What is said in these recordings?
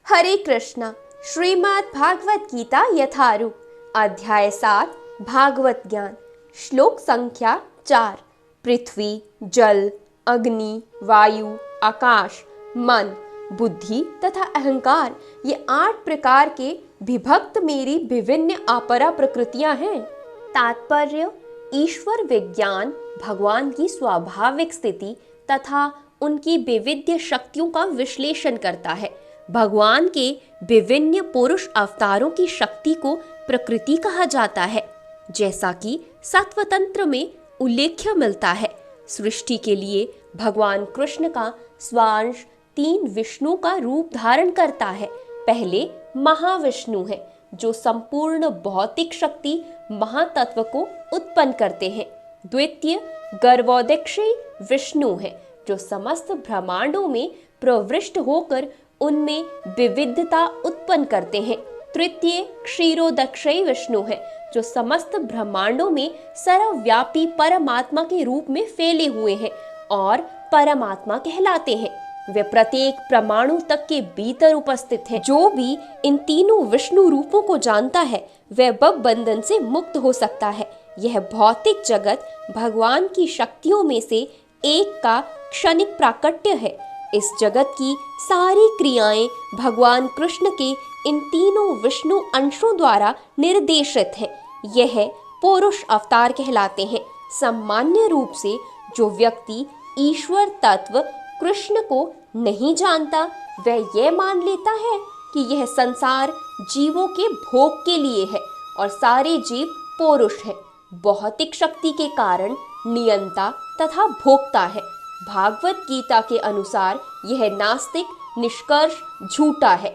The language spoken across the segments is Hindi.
हरे कृष्णा। श्रीमद् भागवत गीता यथारूप अध्याय 7 भागवत ज्ञान श्लोक संख्या 4। पृथ्वी, जल, अग्नि, वायु, आकाश, मन, बुद्धि तथा अहंकार, ये 8 प्रकार के विभक्त मेरी विभिन्न अपरा प्रकृतियां हैं। तात्पर्य: ईश्वर विज्ञान भगवान की स्वाभाविक स्थिति तथा उनकी विविध शक्तियों का विश्लेषण करता है। भगवान के विभिन्न पुरुष अवतारों की शक्ति को प्रकृति कहा जाता है, जैसा कि सत्वतंत्र में उल्लेख्य मिलता है। सृष्टि के लिए भगवान कृष्ण का स्वांश 3 विष्णु का रूप धारण करता है। पहले महाविष्णु है, जो संपूर्ण भौतिक शक्ति महातत्व को उत्पन्न करते हैं। द्वितीय गर्भोदक्षी विष्णु है, जो समस्त ब्रह्मांडों में प्रविष्ट होकर उनमें विविधता उत्पन्न करते हैं। तृतीय क्षीरोदक्षी विष्णु है, जो समस्त ब्रह्मांडों में सर्वव्यापी परमात्मा के रूप में फैले हुए हैं और परमात्मा कहलाते हैं। वे प्रत्येक परमाणु तक के भीतर उपस्थित हैं। जो भी इन तीनों विष्णु रूपों को जानता है, वह भव बंधन से मुक्त हो सकता है। यह भौतिक जगत भगवान की शक्तियों में से एक का क्षणिक प्राकट्य है। इस जगत की सारी क्रियाएं भगवान कृष्ण के इन तीनों विष्णु अंशों द्वारा निर्देशित हैं। यह पुरुष अवतार कहलाते हैं। सामान्य रूप से जो व्यक्ति ईश्वर तत्व कृष्ण को नहीं जानता, वह यह मान लेता है कि यह संसार जीवों के भोग के लिए है और सारे जीव पुरुष हैं। भौतिक शक्ति के कारण नियंता तथा भोक्ता है। भागवत गीता के अनुसार यह नास्तिक निष्कर्ष झूठा है।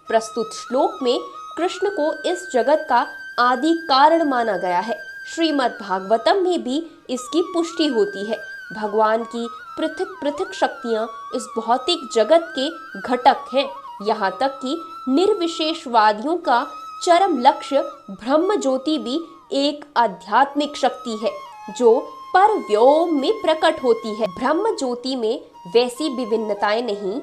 प्रस्तुत श्लोक में कृष्ण को इस जगत का आदि कारण माना गया है। श्रीमद् भागवतम में भी इसकी पुष्टि होती है। भगवान की पृथक पृथक शक्तियां इस भौतिक जगत के घटक हैं। यहाँ तक कि निर्विशेषवादियों का चरम लक्ष्य ब्रह्म ज्योति भी एक आध्यात्मिक शक्ति है, जो पर व्योम में प्रकट होती है। ब्रह्म ज्योति में वैसी विभिन्नताएं नहीं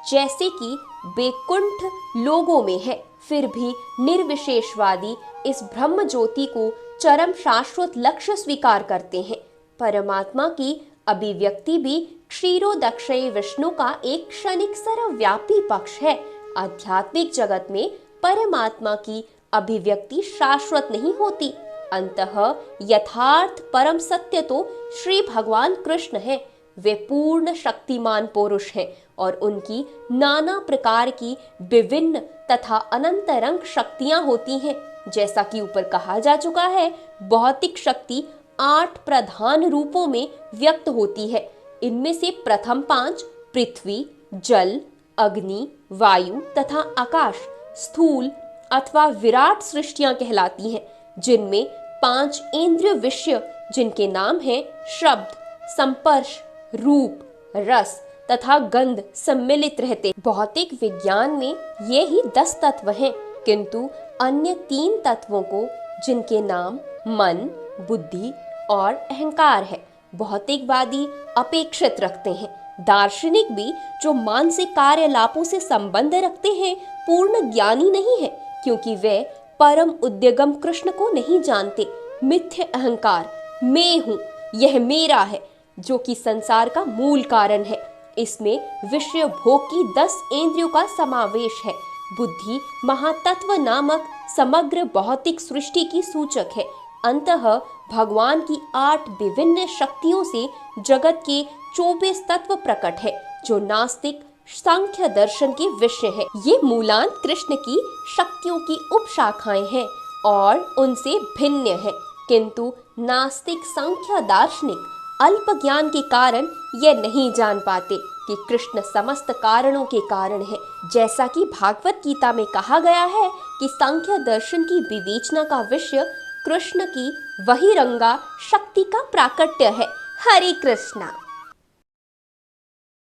जैसे कि वैकुंठ लोगों में है। फिर भी निर्विशेषवादी इस ब्रह्म ज्योति को चरम शाश्वत लक्ष्य स्वीकार करते हैं। परमात्मा की अभिव्यक्ति भी क्षीरोदक्षी विष्णु का एक क्षणिक सर्वव्यापी पक्ष है। आध्यात्मिक जगत में परमात्मा की अभिव्यक्ति शाश्वत नहीं होती। अंतः यथार्थ परम सत्य तो श्री भगवान कृष्ण है। वे पूर्ण शक्तिमान पुरुष हैं और उनकी नाना प्रकार की विभिन्न तथा अनंत रंग शक्तियां होती हैं। जैसा कि ऊपर कहा जा चुका है, भौतिक शक्ति 8 प्रधान रूपों में व्यक्त होती है। इनमें से प्रथम 5 पृथ्वी, जल, अग्नि, वायु तथा आकाश स्थूल अथवा विराट सृष्टियां कहलाती हैं, जिनमें 5 इंद्रिय विषय, जिनके नाम हैं शब्द, संपर्श, रूप, रस तथा गंध सम्मिलित रहते। भौतिक विज्ञान में ये ही 10 तत्व हैं, किंतु अन्य 3 तत्वों को, जिनके नाम मन, बुद्धि और अहंकार है, भौतिकवादी अपेक्षित रखते हैं। दार्शनिक भी, जो मानसिक कार्यलापों से संबंध रखते हैं, पूर्ण ज्ञानी नहीं है, क्योंकि वे परम उद्यगम कृष्ण को नहीं जानते। मिथ्य अहंकार, मैं हूँ, यह मेरा है, जो कि संसार का मूल कारण है। इसमें विषय भोग की 10 इंद्रियों का समावेश है। बुद्धि महातत्व नामक समग्र भौतिक सृष्टि की सूचक है। अंतः भगवान की 8 विभिन्न शक्तियों से जगत के 24 तत्व प्रकट है, जो नास्तिक सांख्य दर्शन के विषय है। ये मूलांत कृष्ण की शक्तियों की उपशाखाएं हैं और उनसे भिन्न है, किंतु नास्तिक सांख्य दार्शनिक अल्प ज्ञान के कारण यह नहीं जान पाते कि कृष्ण समस्त कारणों के कारण है। जैसा कि भागवत गीता में कहा गया है कि सांख्य दर्शन की विवेचना का विषय कृष्ण की वही रंगा शक्ति का प्राकट्य है। हरे कृष्णा।